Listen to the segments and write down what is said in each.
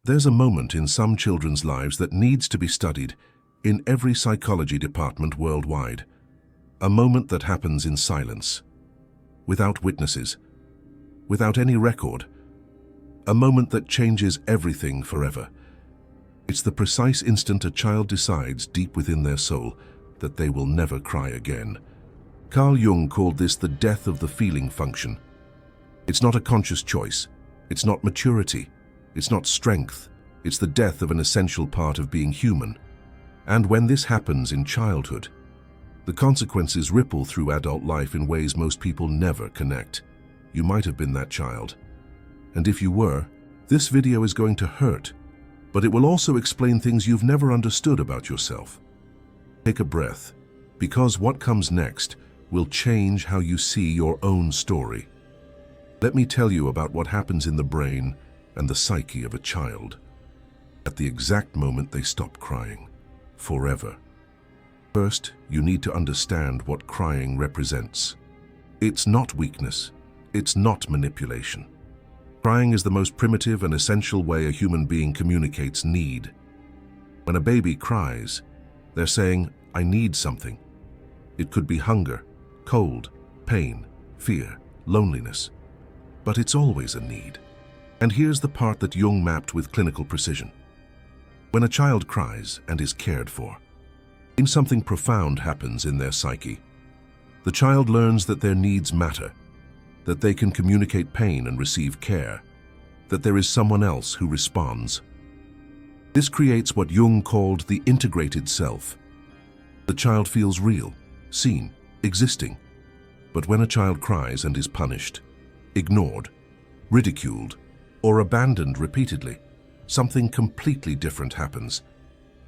There's a moment in some children's lives that needs to be studied in every psychology department worldwide. A moment that happens in silence, without witnesses, without any record. A moment that changes everything forever. It's the precise instant a child decides deep within their soul that they will never cry again. Carl Jung called this the death of the feeling function. It's not a conscious choice. It's not maturity. It's not strength. It's the death of an essential part of being human. And when this happens in childhood, the consequences ripple through adult life in ways most people never connect. You might have been that child. And if you were, this video is going to hurt, but it will also explain things you've never understood about yourself. Take a breath, because what comes next will change how you see your own story. Let me tell you about what happens in the brain and the psyche of a child at the exact moment they stop crying, forever. First, you need to understand what crying represents. It's not weakness. It's not manipulation. Crying is the most primitive and essential way a human being communicates need. When a baby cries, they're saying, "I need something." It could be hunger, cold, pain, fear, loneliness. But it's always a need. And here's the part that Jung mapped with clinical precision. When a child cries and is cared for, something profound happens in their psyche. The child learns that their needs matter, that they can communicate pain and receive care, that there is someone else who responds. This creates what Jung called the integrated self. The child feels real, seen, existing. But when a child cries and is punished, ignored, ridiculed, or abandoned repeatedly, something completely different happens.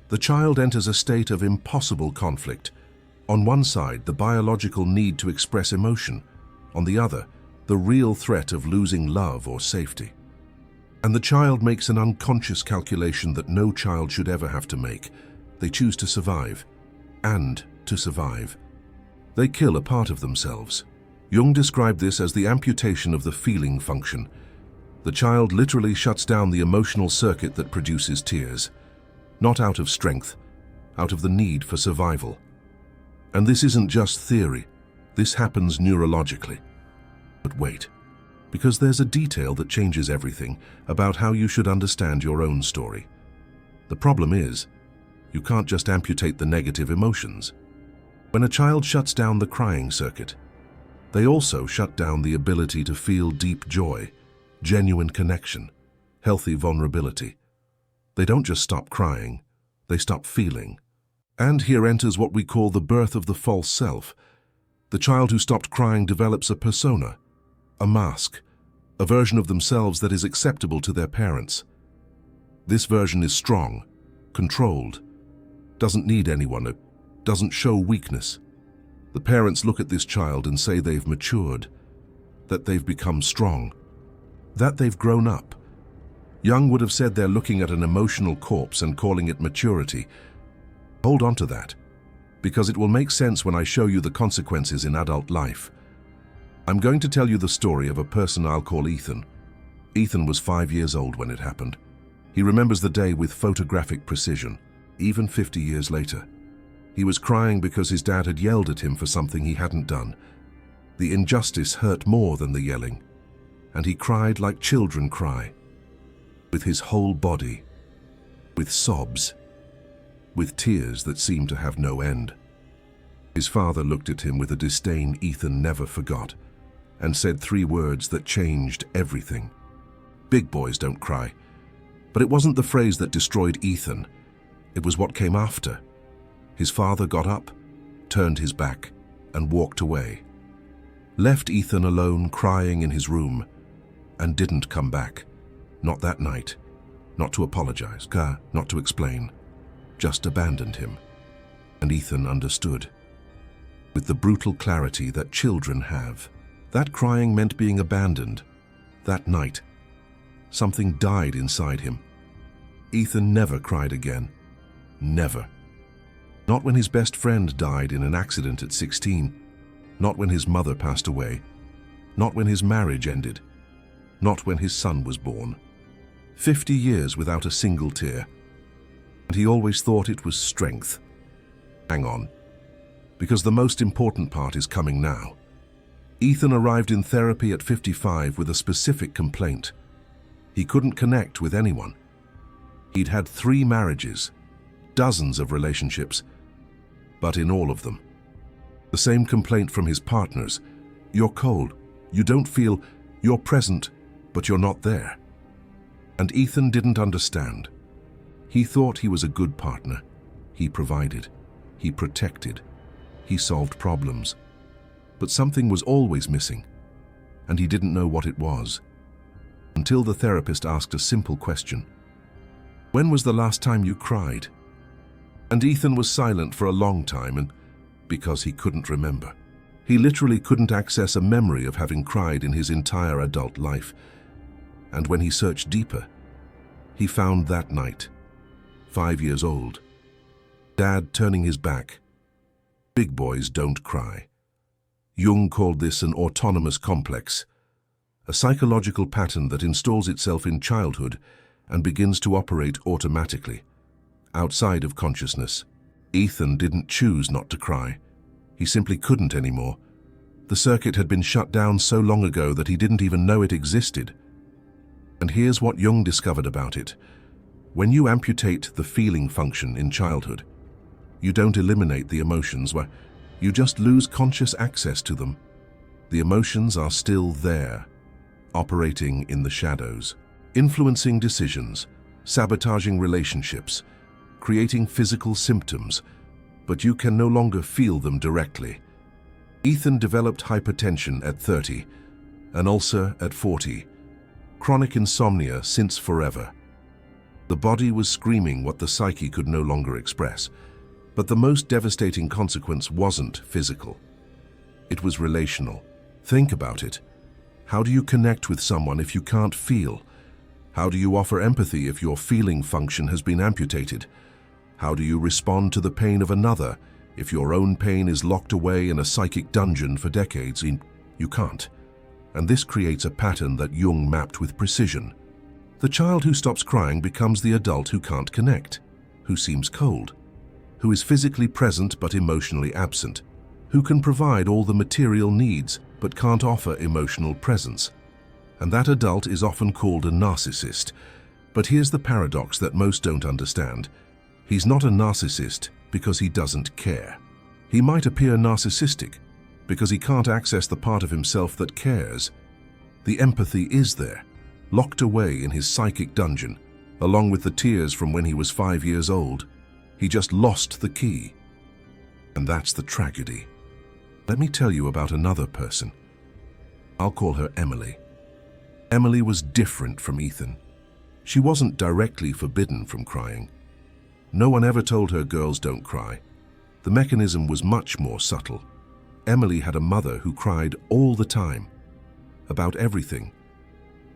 The child enters a state of impossible conflict. On one side, the biological need to express emotion. On the other, the real threat of losing love or safety. And the child makes an unconscious calculation that no child should ever have to make. They choose to survive. And to survive, they kill a part of themselves. Jung described this as the amputation of the feeling function. The child literally shuts down the emotional circuit that produces tears. Not out of strength, out of the need for survival. And this isn't just theory. This happens neurologically. But wait, because there's a detail that changes everything about how you should understand your own story. The problem is, you can't just amputate the negative emotions. When a child shuts down the crying circuit, they also shut down the ability to feel deep joy, genuine connection, healthy vulnerability. They don't just stop crying, they stop feeling. And here enters what we call the birth of the false self. The child who stopped crying develops a persona, a mask, a version of themselves that is acceptable to their parents. This version is strong, controlled, doesn't need anyone, doesn't show weakness. The parents look at this child and say they've matured, that they've become strong, that they've grown up. Jung would have said they're looking at an emotional corpse and calling it maturity. Hold on to that, because it will make sense when I show you the consequences in adult life. I'm going to tell you the story of a person I'll call Ethan. Ethan was 5 years old when it happened. He remembers the day with photographic precision, even 50 years later. He was crying because his dad had yelled at him for something he hadn't done. The injustice hurt more than the yelling, and he cried like children cry, with his whole body, with sobs, with tears that seemed to have no end. His father looked at him with a disdain Ethan never forgot, and said 3 words that changed everything. Big boys don't cry. But it wasn't the phrase that destroyed Ethan. It was what came after. His father got up, turned his back, and walked away. Left Ethan alone crying in his room, and didn't come back. Not that night. Not to apologize, not to explain. Just abandoned him. And Ethan understood. With the brutal clarity that children have. That crying meant being abandoned. That night, something died inside him. Ethan never cried again. Never. Not when his best friend died in an accident at 16. Not when his mother passed away. Not when his marriage ended. Not when his son was born. 50 years without a single tear. And he always thought it was strength. Hang on, because the most important part is coming now. Ethan arrived in therapy at 55 with a specific complaint. He couldn't connect with anyone. He'd had 3 marriages, dozens of relationships, but in all of them, the same complaint from his partners: you're cold, you don't feel, you're present, but you're not there. And Ethan didn't understand. He thought he was a good partner. He provided, he protected, he solved problems. But something was always missing, and he didn't know what it was. Until the therapist asked a simple question: when was the last time you cried? And Ethan was silent for a long time, and because he couldn't remember. He literally couldn't access a memory of having cried in his entire adult life. And when he searched deeper, he found that night, 5 years old, Dad turning his back. Big boys don't cry. Jung called this an autonomous complex, a psychological pattern that installs itself in childhood and begins to operate automatically, outside of consciousness. Ethan didn't choose not to cry. He simply couldn't anymore. The circuit had been shut down so long ago that he didn't even know it existed. And here's what Jung discovered about it. When you amputate the feeling function in childhood, you don't eliminate the emotions, you just lose conscious access to them. The emotions are still there, operating in the shadows, influencing decisions, sabotaging relationships, creating physical symptoms, but you can no longer feel them directly. Ethan developed hypertension at 30, an ulcer at 40, chronic insomnia since forever. The body was screaming what the psyche could no longer express, but the most devastating consequence wasn't physical. It was relational. Think about it. How do you connect with someone if you can't feel? How do you offer empathy if your feeling function has been amputated? How do you respond to the pain of another if your own pain is locked away in a psychic dungeon for decades? You can't. And this creates a pattern that Jung mapped with precision. The child who stops crying becomes the adult who can't connect, who seems cold, who is physically present but emotionally absent, who can provide all the material needs but can't offer emotional presence. And that adult is often called a narcissist. But here's the paradox that most don't understand. He's not a narcissist because he doesn't care. He might appear narcissistic because he can't access the part of himself that cares. The empathy is there, locked away in his psychic dungeon, along with the tears from when he was 5 years old. He just lost the key. And that's the tragedy. Let me tell you about another person. I'll call her Emily. Emily was different from Ethan. She wasn't directly forbidden from crying. No one ever told her girls don't cry. The mechanism was much more subtle. Emily had a mother who cried all the time, about everything.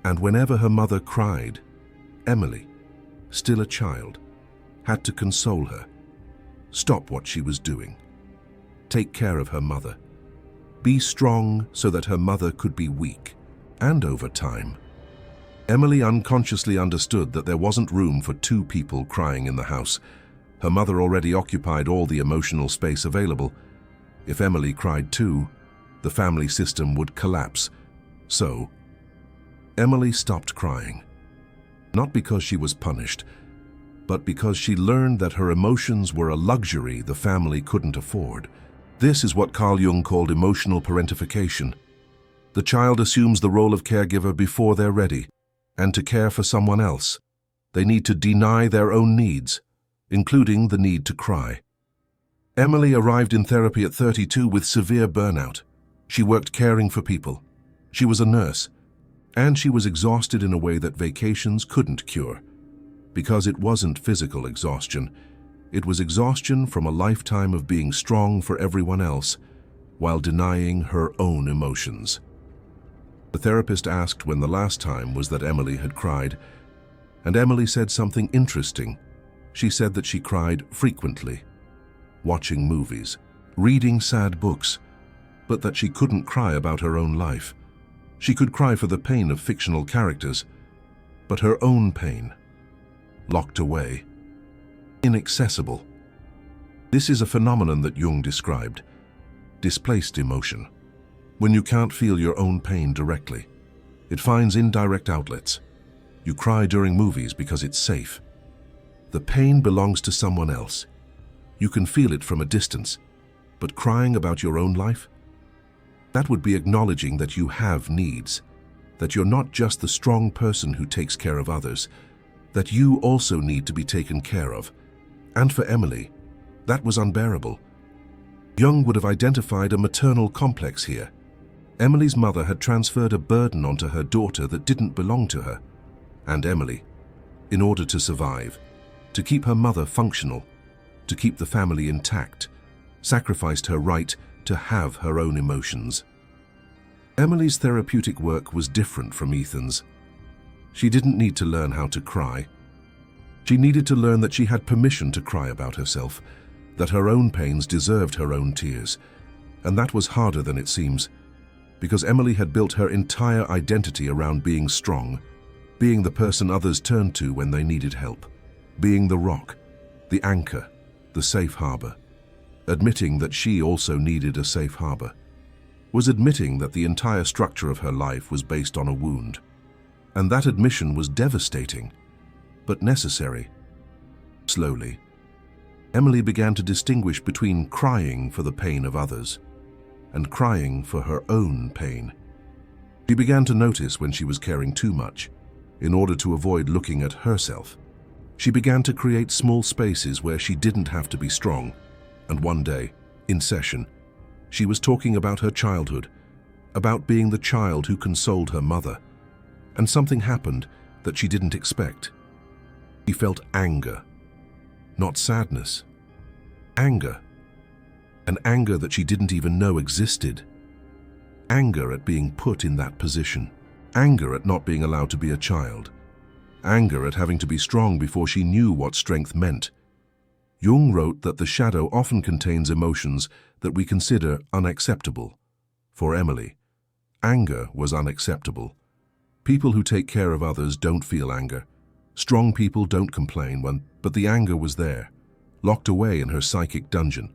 And whenever her mother cried, Emily, still a child, had to console her, stop what she was doing, take care of her mother, be strong so that her mother could be weak. And over time, Emily unconsciously understood that there wasn't room for 2 people crying in the house. Her mother already occupied all the emotional space available. If Emily cried too, the family system would collapse. So, Emily stopped crying. Not because she was punished, but because she learned that her emotions were a luxury the family couldn't afford. This is what Carl Jung called emotional parentification. The child assumes the role of caregiver before they're ready, and to care for someone else, they need to deny their own needs, including the need to cry. Emily arrived in therapy at 32 with severe burnout. She worked caring for people. She was a nurse, and she was exhausted in a way that vacations couldn't cure. Because it wasn't physical exhaustion, it was exhaustion from a lifetime of being strong for everyone else while denying her own emotions. The therapist asked when the last time was that Emily had cried, and Emily said something interesting. She said that she cried frequently, watching movies, reading sad books, but that she couldn't cry about her own life. She could cry for the pain of fictional characters, but her own pain, locked away, inaccessible. This is a phenomenon that Jung described, displaced emotion. When you can't feel your own pain directly, it finds indirect outlets. You cry during movies because it's safe. The pain belongs to someone else. You can feel it from a distance, but crying about your own life? That would be acknowledging that you have needs, that you're not just the strong person who takes care of others, that you also need to be taken care of. And for Emily, that was unbearable. Jung would have identified a maternal complex here. Emily's mother had transferred a burden onto her daughter that didn't belong to her. And Emily, in order to survive, to keep her mother functional, to keep the family intact, sacrificed her right to have her own emotions. Emily's therapeutic work was different from Ethan's. She didn't need to learn how to cry. She needed to learn that she had permission to cry about herself, that her own pains deserved her own tears. And that was harder than it seems, because Emily had built her entire identity around being strong, being the person others turned to when they needed help, being the rock, the anchor, the safe harbor. Admitting that she also needed a safe harbor was admitting that the entire structure of her life was based on a wound. And that admission was devastating, but necessary. Slowly, Emily began to distinguish between crying for the pain of others and crying for her own pain. She began to notice when she was caring too much in order to avoid looking at herself. She began to create small spaces where she didn't have to be strong. And one day, in session, she was talking about her childhood, about being the child who consoled her mother. And something happened that she didn't expect. She felt anger, not sadness. Anger. An anger that she didn't even know existed. Anger at being put in that position. Anger at not being allowed to be a child. Anger at having to be strong before she knew what strength meant. Jung wrote that the shadow often contains emotions that we consider unacceptable. For Emily, anger was unacceptable. People who take care of others don't feel anger. Strong people don't complain but the anger was there, locked away in her psychic dungeon,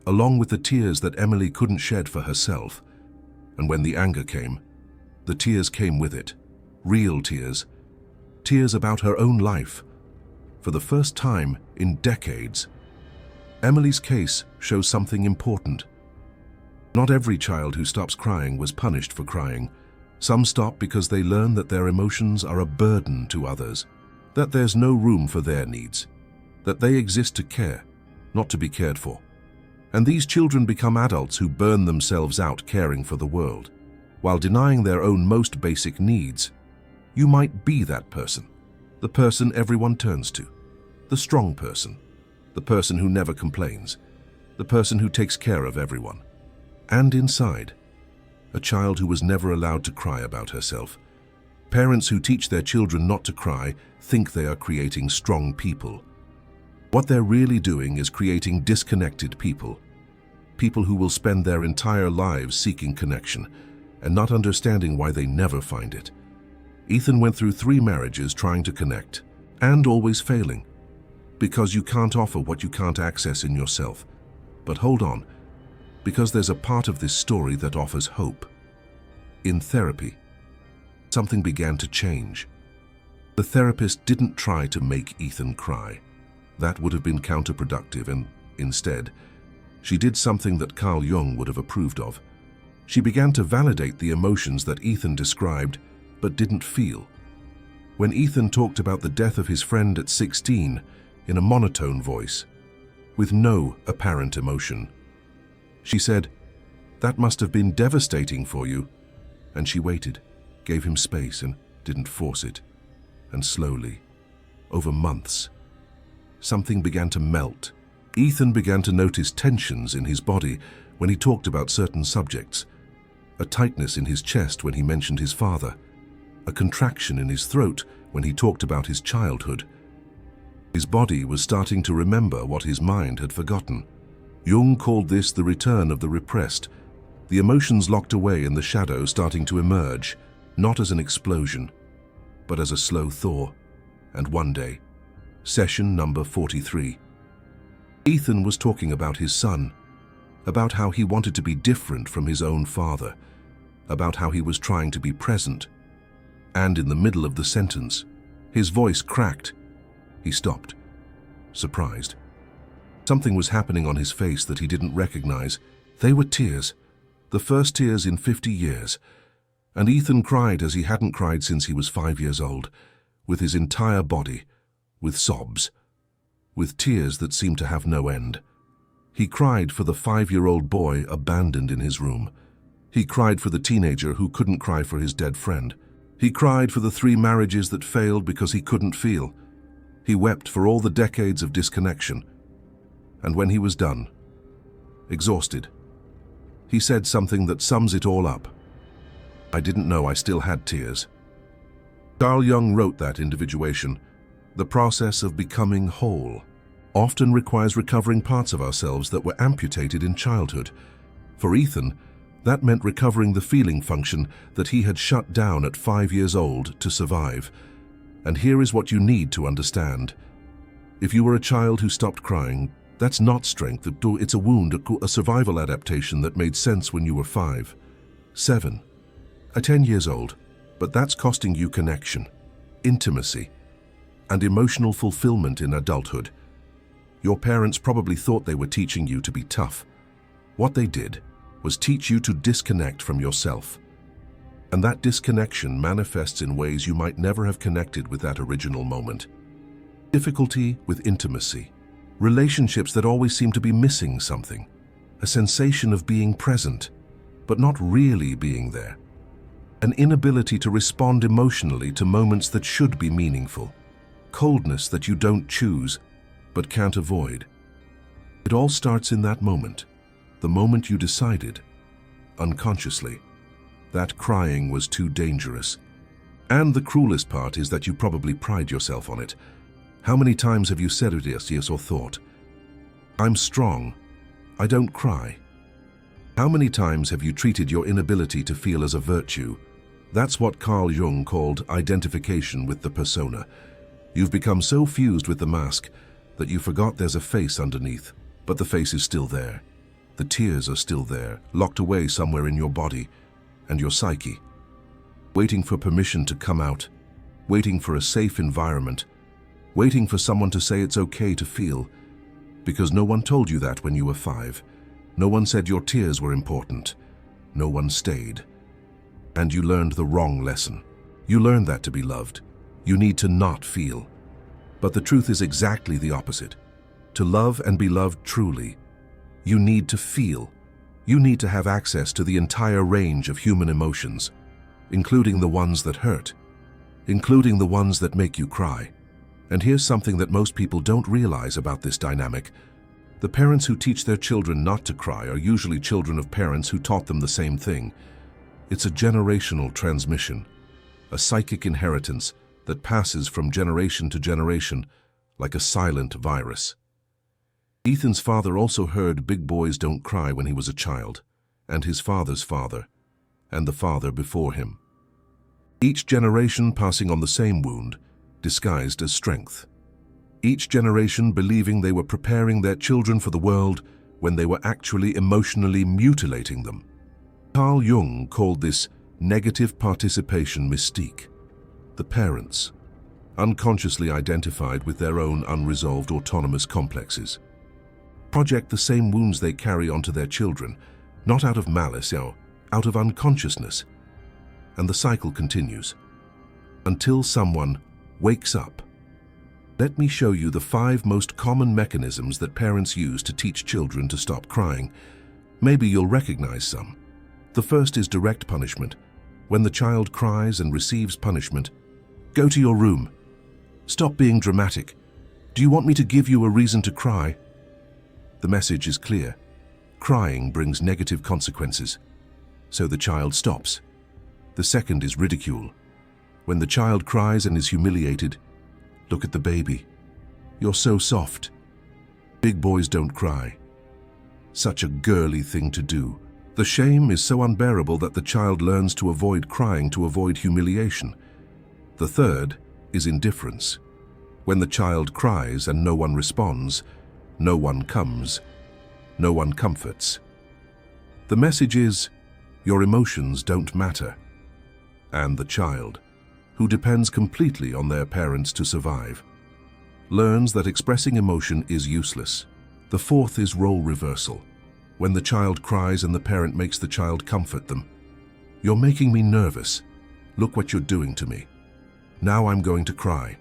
along with the tears that Emily couldn't shed for herself. And when the anger came, the tears came with it. Real tears. Tears about her own life. For the first time in decades, Emily's case shows something important. Not every child who stops crying was punished for crying. Some stop because they learn that their emotions are a burden to others, that there's no room for their needs, that they exist to care, not to be cared for. And these children become adults who burn themselves out caring for the world, while denying their own most basic needs. You might be that person, the person everyone turns to, the strong person, the person who never complains, the person who takes care of everyone. And inside, a child who was never allowed to cry about herself. Parents who teach their children not to cry think they are creating strong people. What they're really doing is creating disconnected people. People who will spend their entire lives seeking connection and not understanding why they never find it. Ethan went through 3 marriages trying to connect, and always failing. Because you can't offer what you can't access in yourself. But hold on, because there's a part of this story that offers hope. In therapy, something began to change. The therapist didn't try to make Ethan cry. That would have been counterproductive, and instead, she did something that Carl Jung would have approved of. She began to validate the emotions that Ethan described but didn't feel. When Ethan talked about the death of his friend at 16 in a monotone voice, with no apparent emotion, she said, "That must have been devastating for you." And she waited, gave him space and didn't force it. And slowly, over months, something began to melt. Ethan began to notice tensions in his body when he talked about certain subjects, a tightness in his chest when he mentioned his father, a contraction in his throat when he talked about his childhood. His body was starting to remember what his mind had forgotten. Jung called this the return of the repressed, the emotions locked away in the shadow starting to emerge, not as an explosion, but as a slow thaw. And one day, session number 43, Ethan was talking about his son, about how he wanted to be different from his own father, about how he was trying to be present. And in the middle of the sentence, his voice cracked. He stopped, surprised. Something was happening on his face that he didn't recognize. They were tears, the first tears in 50 years. And Ethan cried as he hadn't cried since he was 5 years old, with his entire body, with sobs, with tears that seemed to have no end. He cried for the 5-year-old boy abandoned in his room. He cried for the teenager who couldn't cry for his dead friend. He cried for the 3 marriages that failed because he couldn't feel. He wept for all the decades of disconnection. And when he was done, exhausted, he said something that sums it all up. I didn't know I still had tears. Carl Jung wrote that individuation, the process of becoming whole, often requires recovering parts of ourselves that were amputated in childhood. For Ethan, that meant recovering the feeling function that he had shut down at 5 years old to survive. And here is what you need to understand. If you were a child who stopped crying, that's not strength, it's a wound, a survival adaptation that made sense when you were 5, 7, or 10 years old. But that's costing you connection, intimacy, and emotional fulfillment in adulthood. Your parents probably thought they were teaching you to be tough. What they did was teach you to disconnect from yourself. And that disconnection manifests in ways you might never have connected with that original moment. Difficulty with intimacy, relationships that always seem to be missing something, a sensation of being present, but not really being there, an inability to respond emotionally to moments that should be meaningful, coldness that you don't choose, but can't avoid. It all starts in that moment, the moment you decided, unconsciously, that crying was too dangerous. And the cruelest part is that you probably pride yourself on it. How many times have you said it, yes, or thought, I'm strong, I don't cry? How many times have you treated your inability to feel as a virtue? That's what Carl Jung called identification with the persona. You've become so fused with the mask that you forgot there's a face underneath, but the face is still there. The tears are still there, locked away somewhere in your body and your psyche, waiting for permission to come out, waiting for a safe environment, waiting for someone to say it's okay to feel, because no one told you that when you were 5. No one said your tears were important. No one stayed. And you learned the wrong lesson. You learned that to be loved, you need to not feel. But the truth is exactly the opposite. To love and be loved truly, you need to feel. You need to have access to the entire range of human emotions, including the ones that hurt, including the ones that make you cry. And here's something that most people don't realize about this dynamic. The parents who teach their children not to cry are usually children of parents who taught them the same thing. It's a generational transmission, a psychic inheritance that passes from generation to generation like a silent virus. Ethan's father also heard big boys don't cry when he was a child, and his father's father, and the father before him. Each generation passing on the same wound, disguised as strength. Each generation believing they were preparing their children for the world when they were actually emotionally mutilating them. Carl Jung called this negative participation mystique. The parents, unconsciously identified with their own unresolved autonomous complexes, project the same wounds they carry onto their children, not out of malice, out of unconsciousness. And the cycle continues until someone wakes up. Let me show you the 5 most common mechanisms that parents use to teach children to stop crying. Maybe you'll recognize some. The first is direct punishment. When the child cries and receives punishment, go to your room. Stop being dramatic. Do you want me to give you a reason to cry? The message is clear. Crying brings negative consequences. So the child stops. The second is ridicule. When the child cries and is humiliated, look at the baby. You're so soft. Big boys don't cry. Such a girly thing to do. The shame is so unbearable that the child learns to avoid crying to avoid humiliation. The third is indifference. When the child cries and no one responds, no one comes, no one comforts. The message is, your emotions don't matter. And the child, who depends completely on their parents to survive, learns that expressing emotion is useless. The fourth is role reversal. When the child cries and the parent makes the child comfort them. You're making me nervous. Look what you're doing to me. Now I'm going to cry.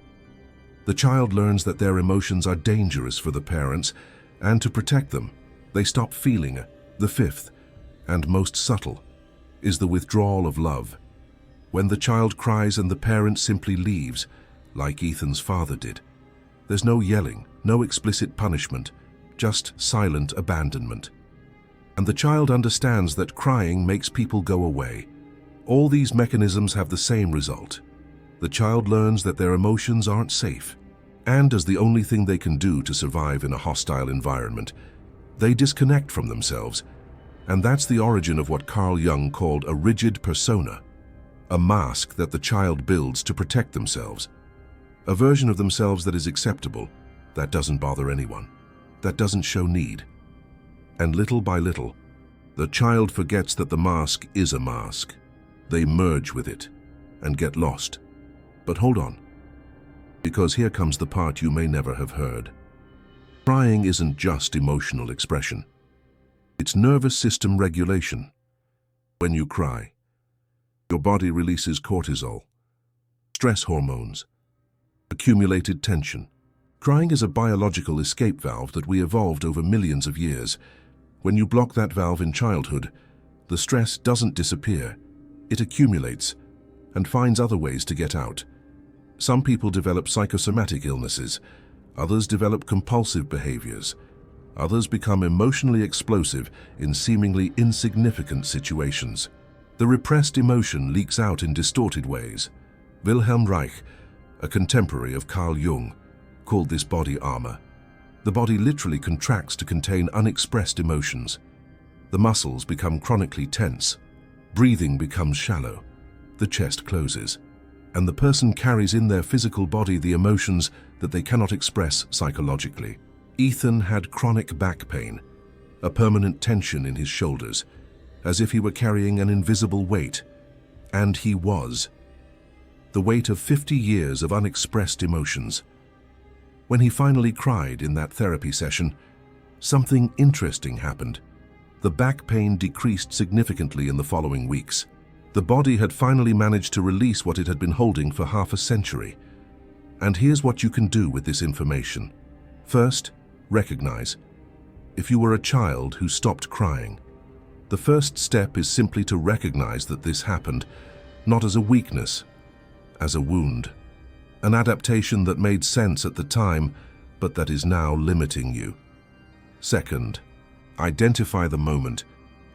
The child learns that their emotions are dangerous for the parents, and to protect them, they stop feeling. The fifth, and most subtle, is the withdrawal of love. When the child cries and the parent simply leaves, like Ethan's father did. There's no yelling, no explicit punishment, just silent abandonment. And the child understands that crying makes people go away. All these mechanisms have the same result. The child learns that their emotions aren't safe, and as the only thing they can do to survive in a hostile environment, they disconnect from themselves. And that's the origin of what Carl Jung called a rigid persona, a mask that the child builds to protect themselves, a version of themselves that is acceptable, that doesn't bother anyone, that doesn't show need. And little by little, the child forgets that the mask is a mask. They merge with it and get lost. But hold on, because here comes the part you may never have heard. Crying isn't just emotional expression. It's nervous system regulation. When you cry, your body releases cortisol, stress hormones, accumulated tension. Crying is a biological escape valve that we evolved over millions of years. When you block that valve in childhood, the stress doesn't disappear. It accumulates and finds other ways to get out. Some people develop psychosomatic illnesses. Others develop compulsive behaviors. Others become emotionally explosive in seemingly insignificant situations. The repressed emotion leaks out in distorted ways. Wilhelm Reich, a contemporary of Carl Jung, called this body armor. The body literally contracts to contain unexpressed emotions. The muscles become chronically tense. Breathing becomes shallow. The chest closes. And the person carries in their physical body the emotions that they cannot express psychologically. Ethan had chronic back pain, a permanent tension in his shoulders, as if he were carrying an invisible weight. And he was. The weight of 50 years of unexpressed emotions. When he finally cried in that therapy session, something interesting happened. The back pain decreased significantly in the following weeks. The body had finally managed to release what it had been holding for half a century. And here's what you can do with this information. First, recognize. If you were a child who stopped crying, the first step is simply to recognize that this happened, not as a weakness, as a wound. An adaptation that made sense at the time, but that is now limiting you. Second, identify the moment.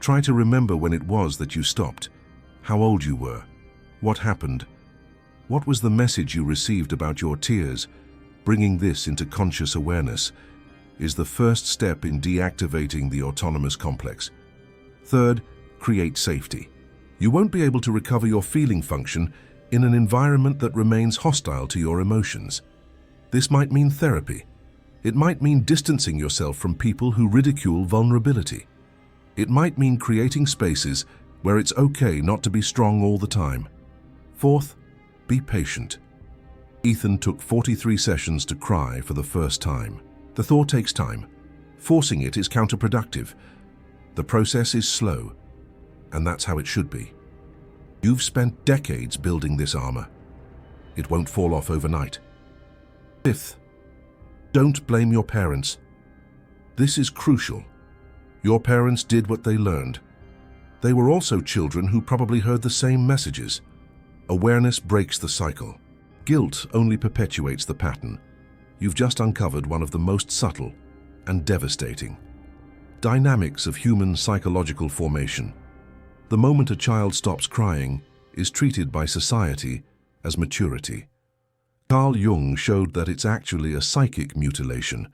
Try to remember when it was that you stopped, how old you were, what happened, what was the message you received about your tears. Bringing this into conscious awareness is the first step in deactivating the autonomous complex. Third, create safety. You won't be able to recover your feeling function in an environment that remains hostile to your emotions. This might mean therapy. It might mean distancing yourself from people who ridicule vulnerability. It might mean creating spaces where it's okay not to be strong all the time. Fourth, be patient. Ethan took 43 sessions to cry for the first time. The thaw takes time. Forcing it is counterproductive. The process is slow, and that's how it should be. You've spent decades building this armor. It won't fall off overnight. Fifth, don't blame your parents. This is crucial. Your parents did what they learned. They were also children who probably heard the same messages. Awareness breaks the cycle. Guilt only perpetuates the pattern. You've just uncovered one of the most subtle and devastating dynamics of human psychological formation. The moment a child stops crying is treated by society as maturity. Carl Jung showed that it's actually a psychic mutilation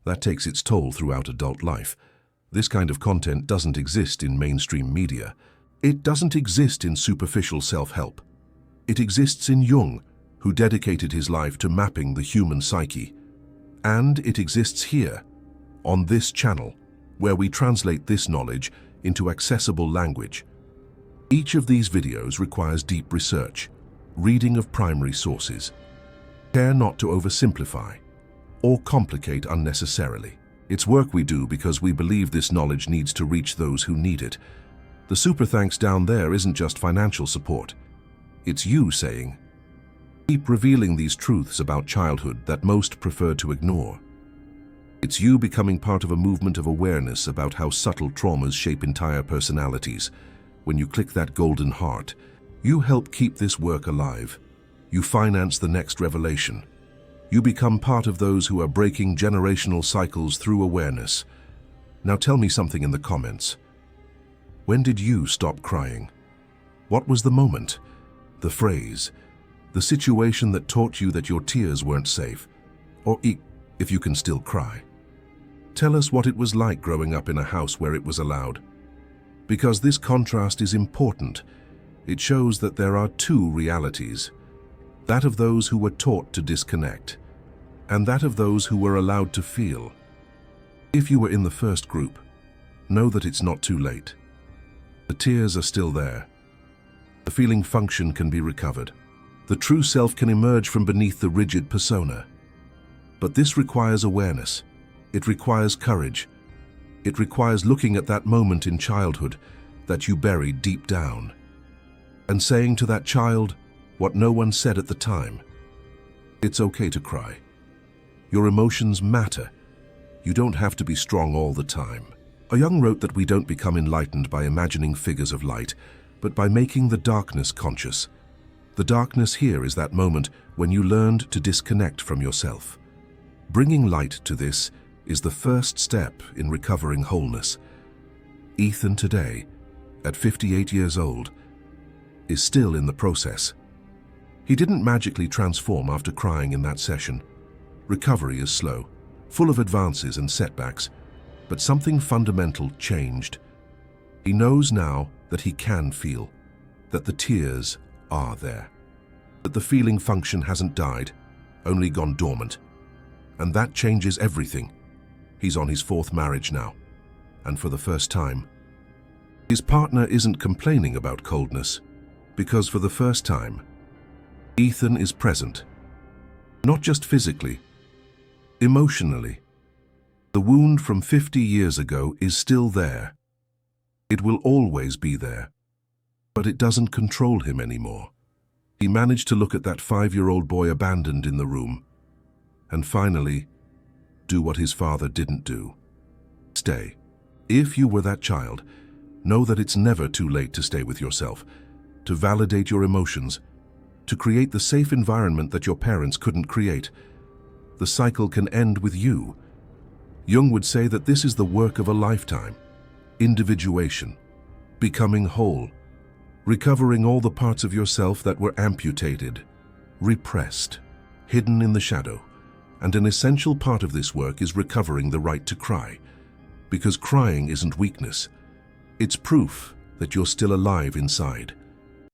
that takes its toll throughout adult life. This kind of content doesn't exist in mainstream media. It doesn't exist in superficial self-help. It exists in Jung, who dedicated his life to mapping the human psyche. And it exists here, on this channel, where we translate this knowledge into accessible language. Each of these videos requires deep research, reading of primary sources. Care not to oversimplify or complicate unnecessarily. It's work we do because we believe this knowledge needs to reach those who need it. The super thanks down there isn't just financial support. It's you saying, keep revealing these truths about childhood that most prefer to ignore. It's you becoming part of a movement of awareness about how subtle traumas shape entire personalities. When you click that golden heart, you help keep this work alive. You finance the next revelation. You become part of those who are breaking generational cycles through awareness. Now tell me something in the comments. When did you stop crying? What was the moment, the phrase, the situation that taught you that your tears weren't safe, or if you can still cry? Tell us what it was like growing up in a house where it was allowed. Because this contrast is important. It shows that there are two realities, that of those who were taught to disconnect, and that of those who were allowed to feel. If you were in the first group, know that it's not too late. The tears are still there. The feeling function can be recovered. The true self can emerge from beneath the rigid persona. But this requires awareness. It requires courage. It requires looking at that moment in childhood that you buried deep down and saying to that child what no one said at the time. It's okay to cry. Your emotions matter. You don't have to be strong all the time. Jung wrote that we don't become enlightened by imagining figures of light, but by making the darkness conscious. The darkness here is that moment when you learned to disconnect from yourself. Bringing light to this is the first step in recovering wholeness. Ethan today, at 58 years old, is still in the process. He didn't magically transform after crying in that session. Recovery is slow, full of advances and setbacks, but something fundamental changed. He knows now that he can feel, that the tears are there, that the feeling function hasn't died, only gone dormant. And that changes everything. He's on his fourth marriage now, and for the first time, his partner isn't complaining about coldness, because for the first time, Ethan is present. Not just physically, emotionally. The wound from 50 years ago is still there. It will always be there, but it doesn't control him anymore. He managed to look at that 5-year-old boy abandoned in the room, and finally, do what his father didn't do. Stay. If you were that child, know that it's never too late to stay with yourself, to validate your emotions, to create the safe environment that your parents couldn't create. The cycle can end with you. Jung would say that this is the work of a lifetime. Individuation, becoming whole, recovering all the parts of yourself that were amputated, repressed, hidden in the shadow. And an essential part of this work is recovering the right to cry, because crying isn't weakness. It's proof that you're still alive inside.